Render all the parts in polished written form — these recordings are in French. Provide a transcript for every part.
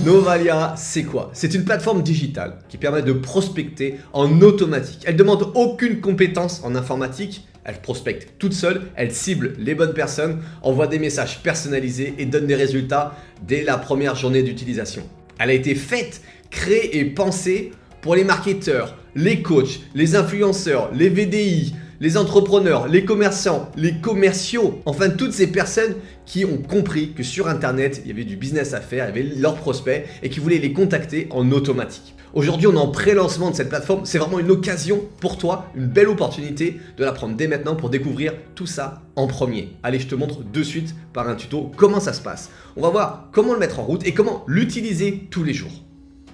Novalia, c'est quoi? C'est une plateforme digitale qui permet de prospecter en automatique. Elle ne demande aucune compétence en informatique, elle prospecte toute seule, elle cible les bonnes personnes, envoie des messages personnalisés et donne des résultats dès la première journée d'utilisation. Elle a été faite, créée et pensée pour les marketeurs, les coachs, les influenceurs, les VDI, les entrepreneurs, les commerçants, les commerciaux, enfin toutes ces personnes qui ont compris que sur internet il y avait du business à faire, il y avait leurs prospects et qui voulaient les contacter en automatique. Aujourd'hui on est en pré-lancement de cette plateforme, c'est vraiment une occasion pour toi, une belle opportunité de la prendre dès maintenant pour découvrir tout ça en premier. Allez, je te montre de suite par un tuto comment ça se passe. On va voir comment le mettre en route et comment l'utiliser tous les jours.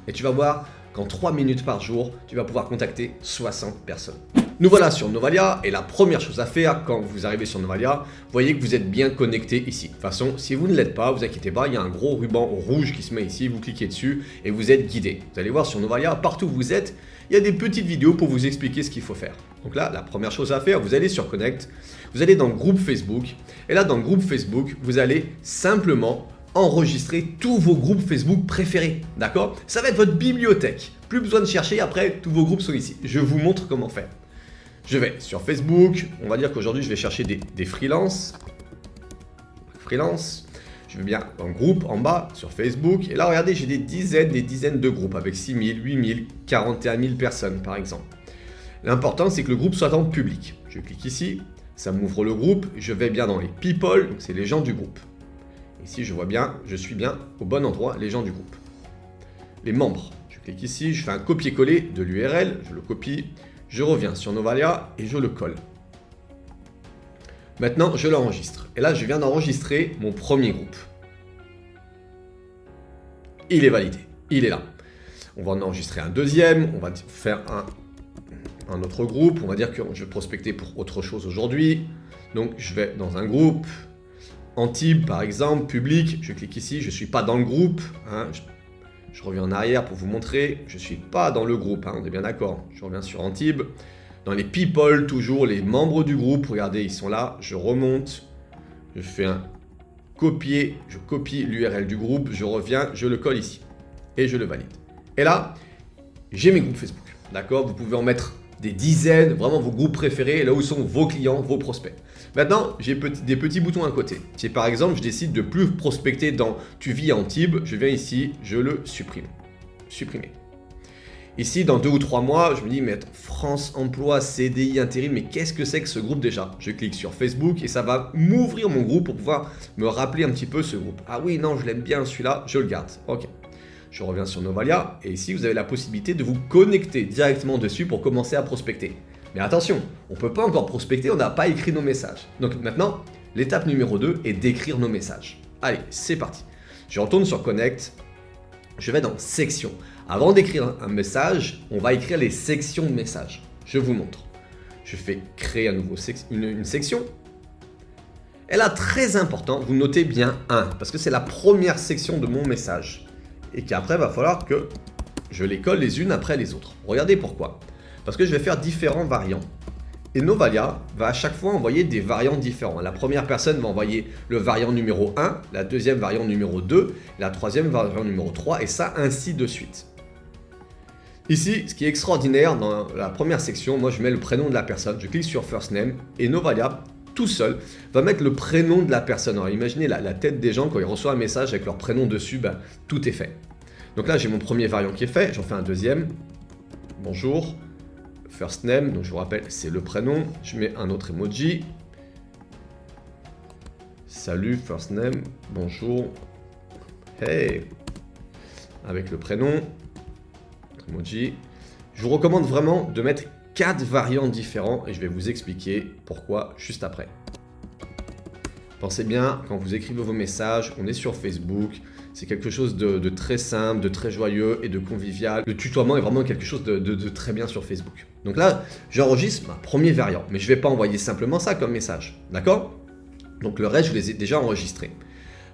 Et tu vas voir qu'en 3 minutes par jour, tu vas pouvoir contacter 60 personnes. Nous voilà sur Novalia et la première chose à faire quand vous arrivez sur Novalia, voyez que vous êtes bien connecté ici. De toute façon, si vous ne l'êtes pas, vous inquiétez pas, il y a un gros ruban rouge qui se met ici, vous cliquez dessus et vous êtes guidé. Vous allez voir sur Novalia, partout où vous êtes, il y a des petites vidéos pour vous expliquer ce qu'il faut faire. Donc là, la première chose à faire, vous allez sur Connect, vous allez dans le groupe Facebook et là dans le groupe Facebook, vous allez simplement enregistrer tous vos groupes Facebook préférés, d'accord? Ça va être votre bibliothèque. Plus besoin de chercher, après tous vos groupes sont ici. Je vous montre comment faire. Je vais sur Facebook, on va dire qu'aujourd'hui je vais chercher des freelances. Je vais bien dans le groupe en bas sur Facebook. Et là regardez, j'ai des dizaines de groupes avec 6 000, 8 000, 41 000 personnes par exemple. L'important c'est que le groupe soit en public. Je clique ici, ça m'ouvre le groupe. Je vais bien dans les people, donc c'est les gens du groupe. Ici je vois bien, je suis bien au bon endroit, les gens du groupe. Les membres, je clique ici, je fais un copier-coller de l'URL, je le copie. Je reviens sur Novalia et je le colle. Maintenant, je l'enregistre. Et là, je viens d'enregistrer mon premier groupe. Il est validé. Il est là. On va en enregistrer un deuxième. On va faire un autre groupe. On va dire que je vais prospecter pour autre chose aujourd'hui. Donc, je vais dans un groupe. Antibes, par exemple, public. Je clique ici. Je ne suis pas dans le groupe. Je reviens en arrière pour vous montrer, je ne suis pas dans le groupe, on est bien d'accord. Je reviens sur Antibes. Dans les people, toujours les membres du groupe, regardez, ils sont là. Je remonte, je fais un copier, je copie l'URL du groupe, je reviens, je le colle ici et je le valide. Et là, j'ai mes groupes Facebook, d'accord? Vous pouvez en mettre des dizaines, vraiment vos groupes préférés, là où sont vos clients, vos prospects. Maintenant, j'ai des petits boutons à côté. Si par exemple, je décide de plus prospecter dans Tu vis à Antibes, je viens ici, je le supprime. Supprimer. Ici, dans 2 ou 3 mois, je me dis, mais attends, France Emploi, CDI, Intérim, mais qu'est-ce que c'est que ce groupe déjà? Je clique sur Facebook et ça va m'ouvrir mon groupe pour pouvoir me rappeler un petit peu ce groupe. Ah oui, non, je l'aime bien celui-là, je le garde. Ok. Je reviens sur Novalia et ici, vous avez la possibilité de vous connecter directement dessus pour commencer à prospecter. Mais attention, on ne peut pas encore prospecter, on n'a pas écrit nos messages. Donc maintenant, l'étape numéro 2 est d'écrire nos messages. Allez, c'est parti. Je retourne sur Connect, je vais dans Section. Avant d'écrire un message, on va écrire les sections de messages. Je vous montre. Je fais créer à nouveau une section. Et là, très important, vous notez bien 1, parce que c'est la première section de mon message. Et qu'après, il va falloir que je les colle les unes après les autres. Regardez pourquoi. Parce que je vais faire différents variants. Et Novalia va à chaque fois envoyer des variants différents. La première personne va envoyer le variant numéro 1, la deuxième variant numéro 2, la troisième variant numéro 3, et ça ainsi de suite. Ici, ce qui est extraordinaire, dans la première section, moi je mets le prénom de la personne, je clique sur First Name, et Novalia, tout seul, va mettre le prénom de la personne. Alors imaginez la tête des gens quand ils reçoivent un message avec leur prénom dessus, tout est fait. Donc là j'ai mon premier variant qui est fait, j'en fais un deuxième. Bonjour. First name, donc je vous rappelle, c'est le prénom. Je mets un autre emoji. Salut, first name, bonjour. Hey, avec le prénom. Emoji. Je vous recommande vraiment de mettre 4 variants différents et je vais vous expliquer pourquoi juste après. Pensez bien, quand vous écrivez vos messages, on est sur Facebook. C'est quelque chose de très simple, de très joyeux et de convivial. Le tutoiement est vraiment quelque chose de très bien sur Facebook. Donc là, j'enregistre ma premier variant, mais je ne vais pas envoyer simplement ça comme message, d'accord? Donc le reste, je les ai déjà enregistrés.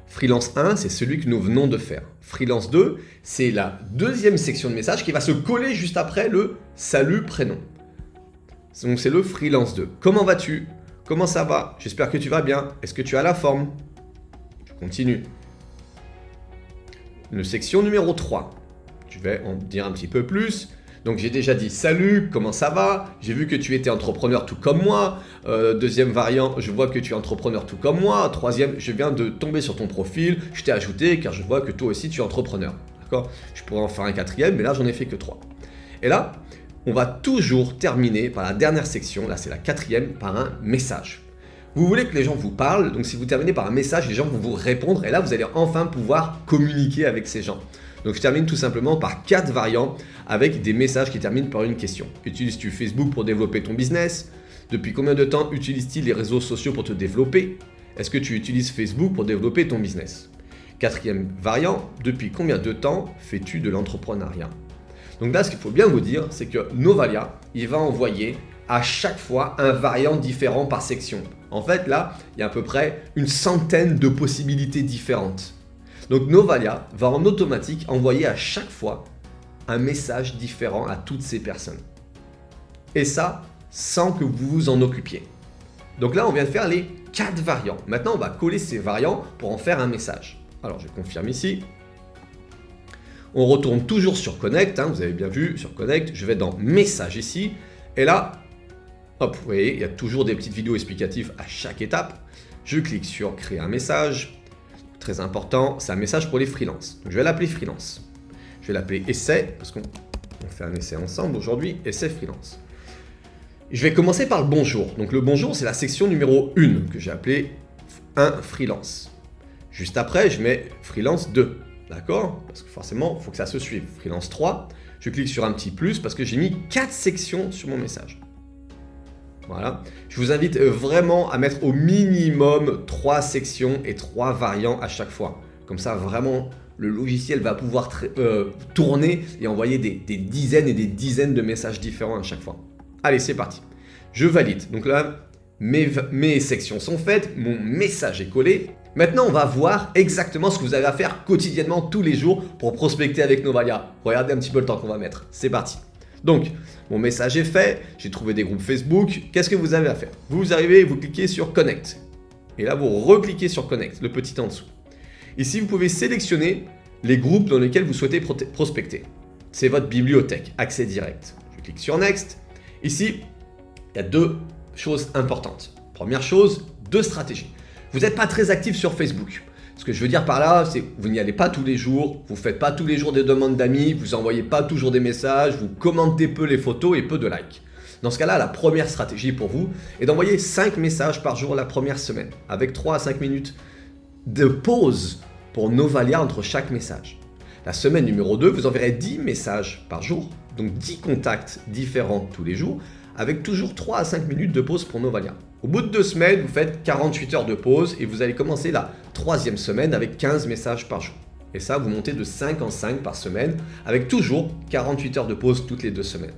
Freelance 1, c'est celui que nous venons de faire. Freelance 2, c'est la deuxième section de message qui va se coller juste après le salut prénom. Donc c'est le Freelance 2. Comment vas-tu? Comment ça va? J'espère que tu vas bien. Est-ce que tu as la forme? Je continue. une section numéro 3. Je vais en dire un petit peu plus. Donc j'ai déjà dit salut, comment ça va? J'ai vu que tu étais entrepreneur tout comme moi. Deuxième variant, je vois que tu es entrepreneur tout comme moi. Troisième, je viens de tomber sur ton profil, je t'ai ajouté car je vois que toi aussi tu es entrepreneur. D'accord? Je pourrais en faire un quatrième, mais là j'en ai fait que 3. Et là, on va toujours terminer par la dernière section, là c'est la quatrième, par un message. Vous voulez que les gens vous parlent, donc si vous terminez par un message, les gens vont vous répondre et là vous allez enfin pouvoir communiquer avec ces gens. Donc je termine tout simplement par 4 variants avec des messages qui terminent par une question. Utilises-tu Facebook pour développer ton business? Depuis combien de temps utilises-t-il les réseaux sociaux pour te développer? Est-ce que tu utilises Facebook pour développer ton business? Quatrième variant, depuis combien de temps fais-tu de l'entrepreneuriat? Donc là, ce qu'il faut bien vous dire, c'est que Novalia, il va envoyer à chaque fois un variant différent par section. En fait, là, il y a à peu près une centaine de possibilités différentes. Donc Novalia va en automatique envoyer à chaque fois un message différent à toutes ces personnes. Et ça, sans que vous vous en occupiez. Donc là, on vient de faire les 4 variants. Maintenant, on va coller ces variants pour en faire un message. Alors, je confirme ici. On retourne toujours sur Connect, vous avez bien vu, sur Connect. Je vais dans Message ici. Et là, hop, vous voyez, il y a toujours des petites vidéos explicatives à chaque étape. Je clique sur Créer un message. Très important, c'est un message pour les freelances. Donc, je vais l'appeler freelance. Je vais l'appeler essai, parce qu'on fait un essai ensemble aujourd'hui, essai freelance. Je vais commencer par le bonjour. Donc le bonjour, c'est la section numéro 1 que j'ai appelée 1 freelance. Juste après, je mets freelance 2. D'accord? Parce que forcément, il faut que ça se suive. Freelance 3, je clique sur un petit plus parce que j'ai mis 4 sections sur mon message. Voilà. Je vous invite vraiment à mettre au minimum 3 sections et 3 variants à chaque fois. Comme ça, vraiment, le logiciel va pouvoir tourner et envoyer des dizaines et des dizaines de messages différents à chaque fois. Allez, c'est parti. Je valide. Donc là, mes sections sont faites, mon message est collé. Maintenant, on va voir exactement ce que vous avez à faire quotidiennement, tous les jours, pour prospecter avec Novalia. Regardez un petit peu le temps qu'on va mettre. C'est parti. Donc, mon message est fait, j'ai trouvé des groupes Facebook. Qu'est-ce que vous avez à faire? Vous arrivez, vous cliquez sur Connect. Et là, vous recliquez sur Connect, le petit en dessous. Ici, vous pouvez sélectionner les groupes dans lesquels vous souhaitez prospecter. C'est votre bibliothèque, accès direct. Je clique sur Next. Ici, il y a 2 choses importantes. Première chose, 2 stratégies. Vous n'êtes pas très actif sur Facebook. Ce que je veux dire par là, c'est que vous n'y allez pas tous les jours, vous ne faites pas tous les jours des demandes d'amis, vous n'envoyez pas toujours des messages, vous commentez peu les photos et peu de likes. Dans ce cas-là, la première stratégie pour vous est d'envoyer 5 messages par jour la première semaine, avec 3 à 5 minutes de pause pour Novalia entre chaque message. La semaine numéro 2, vous enverrez 10 messages par jour, donc 10 contacts différents tous les jours, avec toujours 3 à 5 minutes de pause pour Novalia. Au bout de 2 semaines, vous faites 48 heures de pause et vous allez commencer la 3e semaine avec 15 messages par jour. Et ça, vous montez de 5 en 5 par semaine, avec toujours 48 heures de pause toutes les 2 semaines.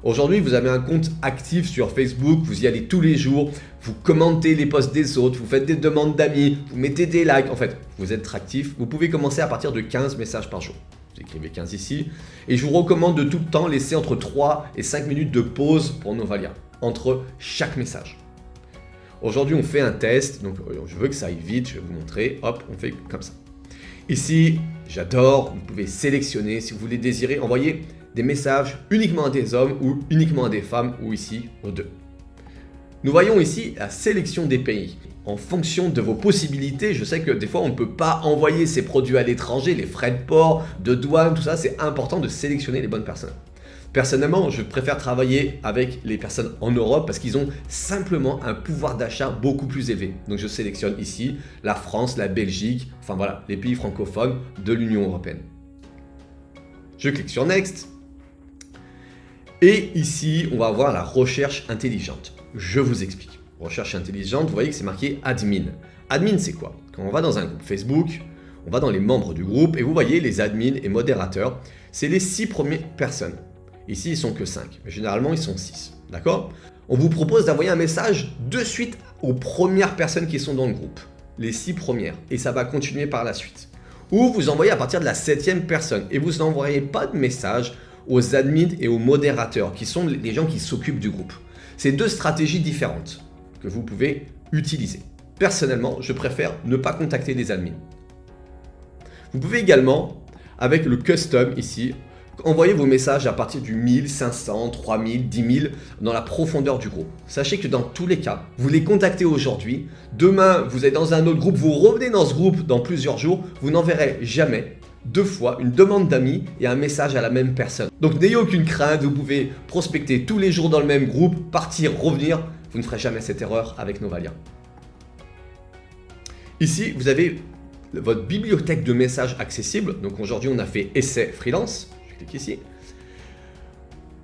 Aujourd'hui, vous avez un compte actif sur Facebook, vous y allez tous les jours, vous commentez les posts des autres, vous faites des demandes d'amis, vous mettez des likes, en fait, vous êtes actif. Vous pouvez commencer à partir de 15 messages par jour. Vous écrivez 15 ici. Et je vous recommande de tout le temps laisser entre 3 et 5 minutes de pause pour Novalia, entre chaque message. Aujourd'hui, on fait un test, donc je veux que ça aille vite, je vais vous montrer. Hop, on fait comme ça. Ici, j'adore, vous pouvez sélectionner si vous voulez désirer envoyer des messages uniquement à des hommes ou uniquement à des femmes ou ici aux 2. Nous voyons ici la sélection des pays. En fonction de vos possibilités, je sais que des fois on ne peut pas envoyer ces produits à l'étranger, les frais de port, de douane, tout ça, c'est important de sélectionner les bonnes personnes. Personnellement, je préfère travailler avec les personnes en Europe parce qu'ils ont simplement un pouvoir d'achat beaucoup plus élevé. Donc je sélectionne ici la France, la Belgique, enfin voilà, les pays francophones de l'Union européenne. Je clique sur Next. Et ici, on va avoir la recherche intelligente. Je vous explique. Recherche intelligente, vous voyez que c'est marqué admin. Admin, c'est quoi? Quand on va dans un groupe Facebook, on va dans les membres du groupe et vous voyez les admins et modérateurs, c'est les 6 premières personnes. Ici, ils sont que 5, mais généralement, ils sont 6. D'accord? On vous propose d'envoyer un message de suite aux premières personnes qui sont dans le groupe. Les 6 premières. Et ça va continuer par la suite. Ou vous envoyez à partir de la 7e personne et vous n'envoyez pas de message aux admins et aux modérateurs, qui sont les gens qui s'occupent du groupe. C'est 2 stratégies différentes que vous pouvez utiliser. Personnellement, je préfère ne pas contacter les admins. Vous pouvez également, avec le custom ici, envoyer vos messages à partir du 1000, 500, 3000, 10 000 dans la profondeur du groupe. Sachez que dans tous les cas, vous les contactez aujourd'hui, demain vous êtes dans un autre groupe, vous revenez dans ce groupe dans plusieurs jours, vous n'enverrez jamais 2 fois une demande d'amis et un message à la même personne. Donc n'ayez aucune crainte, vous pouvez prospecter tous les jours dans le même groupe, partir, revenir, vous ne ferez jamais cette erreur avec Novalia. Ici, vous avez votre bibliothèque de messages accessible. Donc aujourd'hui, on a fait essai freelance. Je clique ici.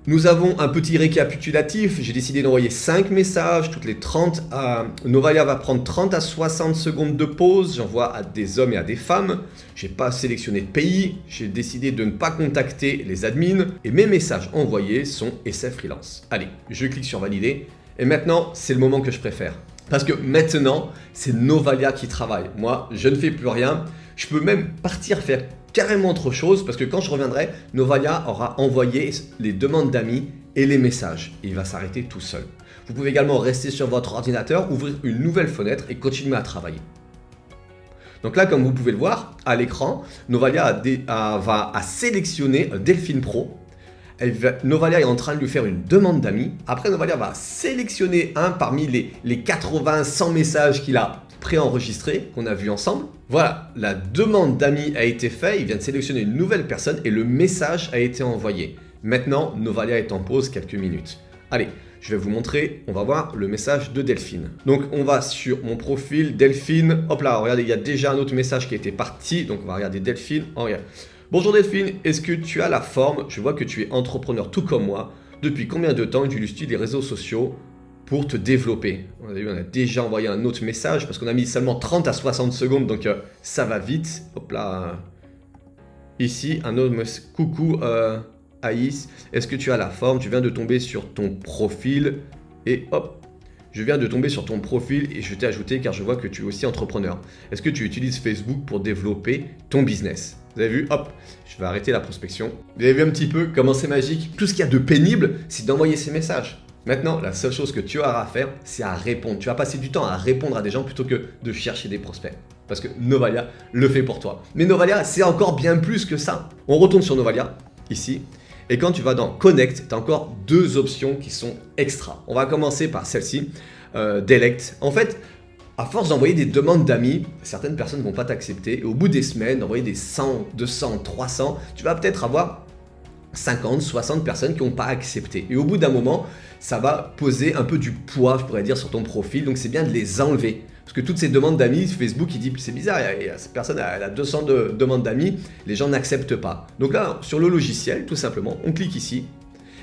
Nous avons un petit récapitulatif. J'ai décidé d'envoyer 5 messages toutes les 30 à... Novalia va prendre 30 à 60 secondes de pause. J'envoie à des hommes et à des femmes. Je n'ai pas sélectionné de pays. J'ai décidé de ne pas contacter les admins. Et mes messages envoyés sont essai freelance. Allez, je clique sur valider. Et maintenant, c'est le moment que je préfère. Parce que maintenant, c'est Novalia qui travaille. Moi, je ne fais plus rien. Je peux même partir faire carrément autre chose parce que quand je reviendrai, Novalia aura envoyé les demandes d'amis et les messages. Il va s'arrêter tout seul. Vous pouvez également rester sur votre ordinateur, ouvrir une nouvelle fenêtre et continuer à travailler. Donc là, comme vous pouvez le voir, à l'écran, Novalia va sélectionner Delphine Pro. Novalia est en train de lui faire une demande d'amis. Après, Novalia va sélectionner un parmi les 80, 100 messages qu'il a préenregistrés, qu'on a vu ensemble. Voilà, la demande d'amis a été faite. Il vient de sélectionner une nouvelle personne et le message a été envoyé. Maintenant, Novalia est en pause quelques minutes. Allez, je vais vous montrer. On va voir le message de Delphine. Donc, on va sur mon profil Delphine. Hop là, regardez, il y a déjà un autre message qui était parti. Donc, on va regarder Delphine. Oh, regarde. Bonjour Delphine, est-ce que tu as la forme? Je vois que tu es entrepreneur tout comme moi. Depuis combien de temps utilises-tu les réseaux sociaux pour te développer? On a déjà envoyé un autre message parce qu'on a mis seulement 30 à 60 secondes, donc ça va vite. Hop là. Ici, un autre message. Coucou Aïs, est-ce que tu as la forme? Tu viens de tomber sur ton profil et hop. Je viens de tomber sur ton profil et je t'ai ajouté car je vois que tu es aussi entrepreneur. Est-ce que tu utilises Facebook pour développer ton business? Vous avez vu, hop, je vais arrêter la prospection. Vous avez vu un petit peu comment c'est magique? Tout ce qu'il y a de pénible, c'est d'envoyer ces messages. Maintenant, la seule chose que tu auras à faire, c'est à répondre. Tu vas passer du temps à répondre à des gens plutôt que de chercher des prospects. Parce que Novalia le fait pour toi. Mais Novalia, c'est encore bien plus que ça. On retourne sur Novalia, ici. Et quand tu vas dans Connect, tu as encore 2 options qui sont extra. On va commencer par celle-ci, Delect. En fait, à force d'envoyer des demandes d'amis, certaines personnes ne vont pas t'accepter. Et au bout des semaines, d'envoyer des 100, 200, 300, tu vas peut-être avoir 50, 60 personnes qui n'ont pas accepté. Et au bout d'un moment, ça va poser un peu du poids, je pourrais dire, sur ton profil. Donc c'est bien de les enlever. Parce que toutes ces demandes d'amis, Facebook, il dit c'est bizarre, cette personne elle a 200 demandes d'amis, les gens n'acceptent pas. Donc là, sur le logiciel, tout simplement, on clique ici.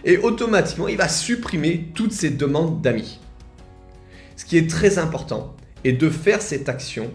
Et automatiquement, il va supprimer toutes ces demandes d'amis. Ce qui est très important est de faire cette action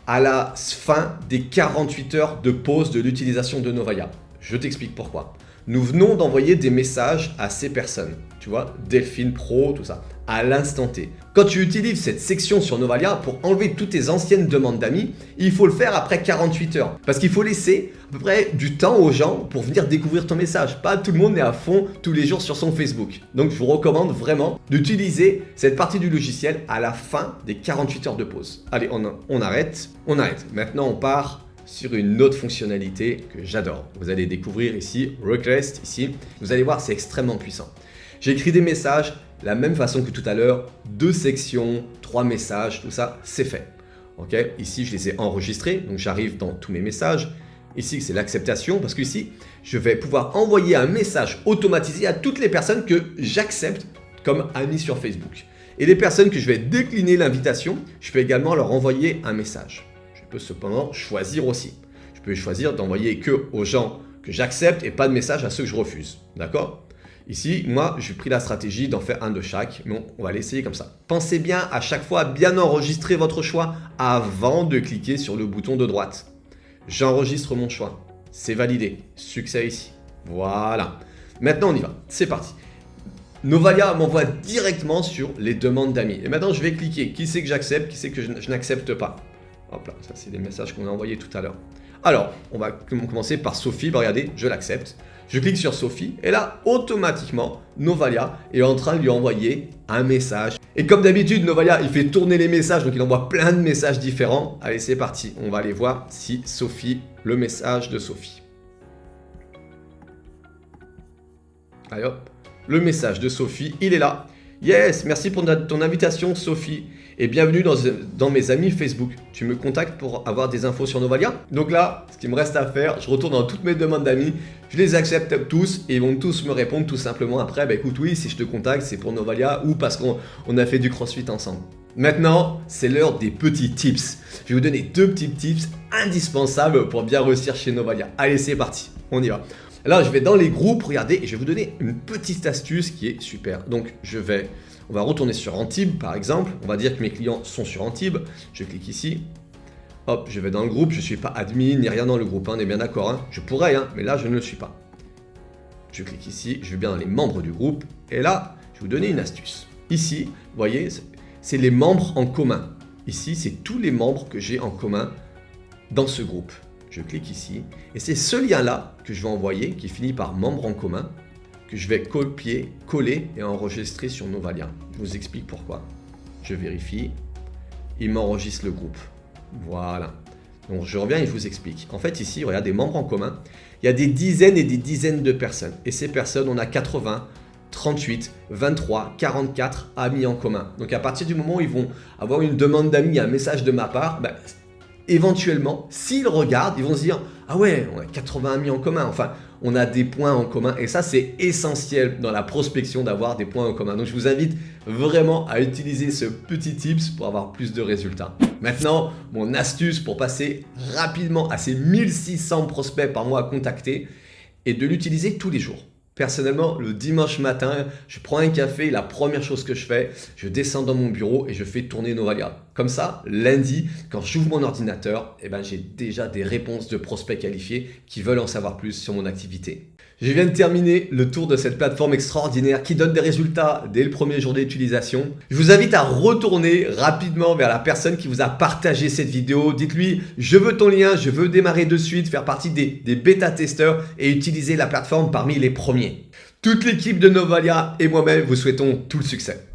à la fin des 48 heures de pause de l'utilisation de Novalia. Je t'explique pourquoi. Nous venons d'envoyer des messages à ces personnes. Tu vois, Delphine Pro, tout ça, à l'instant T. Quand tu utilises cette section sur Novalia pour enlever toutes tes anciennes demandes d'amis, il faut le faire après 48 heures. Parce qu'il faut laisser à peu près du temps aux gens pour venir découvrir ton message. Pas tout le monde est à fond tous les jours sur son Facebook. Donc je vous recommande vraiment d'utiliser cette partie du logiciel à la fin des 48 heures de pause. Allez, on arrête. On arrête. Maintenant, on part sur une autre fonctionnalité que j'adore. Vous allez découvrir ici, Request, ici. Vous allez voir, c'est extrêmement puissant. J'écris des messages de la même façon que tout à l'heure, 2 sections, 3 messages, tout ça, c'est fait. Ok, ici, je les ai enregistrés, donc j'arrive dans tous mes messages. Ici, c'est l'acceptation, parce qu'ici, je vais pouvoir envoyer un message automatisé à toutes les personnes que j'accepte comme amis sur Facebook. Et les personnes que je vais décliner l'invitation, je peux également leur envoyer un message. Je peux cependant choisir aussi. Je peux choisir d'envoyer que aux gens que j'accepte et pas de message à ceux que je refuse. D'accord ? Ici, moi, j'ai pris la stratégie d'en faire un de chaque, mais on va l'essayer comme ça. Pensez bien à chaque fois à bien enregistrer votre choix avant de cliquer sur le bouton de droite. J'enregistre mon choix. C'est validé. Succès ici. Voilà. Maintenant, on y va. C'est parti. Novalia m'envoie directement sur les demandes d'amis. Et maintenant, je vais cliquer. Qui c'est que j'accepte, qui c'est que je n'accepte pas. Hop là, ça c'est des messages qu'on a envoyés tout à l'heure. Alors, on va commencer par Sophie. Bah, regardez, je l'accepte. Je clique sur Sophie et là, automatiquement, Novalia est en train de lui envoyer un message. Et comme d'habitude, Novalia, il fait tourner les messages, donc il envoie plein de messages différents. Allez, c'est parti. On va aller voir si Sophie, le message de Sophie. Allez hop, le message de Sophie, il est là. Yes, merci pour ton invitation, Sophie. Et bienvenue dans mes amis Facebook. Tu me contactes pour avoir des infos sur Novalia. Donc là, ce qu'il me reste à faire, je retourne dans toutes mes demandes d'amis, je les accepte tous et ils vont tous me répondre tout simplement après. Bah écoute, oui, si je te contacte, c'est pour Novalia ou parce qu'on a fait du crossfit ensemble. Maintenant, c'est l'heure des petits tips. Je vais vous donner 2 petits tips indispensables pour bien réussir chez Novalia. Allez, c'est parti, on y va. Là, je vais dans les groupes, regardez, et je vais vous donner une petite astuce qui est super. Donc, on va retourner sur Antibes, par exemple. On va dire que mes clients sont sur Antibes. Je clique ici. Hop, je vais dans le groupe. Je ne suis pas admin, ni rien dans le groupe. On est bien d'accord. Hein. Je pourrais, mais là, je ne le suis pas. Je clique ici. Je vais bien dans les membres du groupe. Et là, je vais vous donner une astuce. Ici, vous voyez, c'est les membres en commun. Ici, c'est tous les membres que j'ai en commun dans ce groupe. Je clique ici et c'est ce lien-là que je vais envoyer, qui finit par membre en commun, que je vais copier, coller et enregistrer sur Novalia. Je vous explique pourquoi. Je vérifie, il m'enregistre le groupe. Voilà. Donc je reviens et je vous explique. En fait ici, regardez, membres en commun, il y a des dizaines et des dizaines de personnes. Et ces personnes, on a 80, 38, 23, 44 amis en commun. Donc à partir du moment où ils vont avoir une demande d'amis, un message de ma part, éventuellement, s'ils regardent, ils vont se dire « Ah ouais, on a 80 amis en commun. » Enfin, on a des points en commun. Et ça, c'est essentiel dans la prospection d'avoir des points en commun. Donc, je vous invite vraiment à utiliser ce petit tips pour avoir plus de résultats. Maintenant, mon astuce pour passer rapidement à ces 1600 prospects par mois à contacter est de l'utiliser tous les jours. Personnellement, le dimanche matin, je prends un café, la première chose que je fais, je descends dans mon bureau et je fais tourner Novalia. Comme ça, lundi, quand j'ouvre mon ordinateur, j'ai déjà des réponses de prospects qualifiés qui veulent en savoir plus sur mon activité. Je viens de terminer le tour de cette plateforme extraordinaire qui donne des résultats dès le premier jour d'utilisation. Je vous invite à retourner rapidement vers la personne qui vous a partagé cette vidéo. Dites-lui, je veux ton lien, je veux démarrer de suite, faire partie des bêta-testeurs et utiliser la plateforme parmi les premiers. Toute l'équipe de Novalia et moi-même vous souhaitons tout le succès.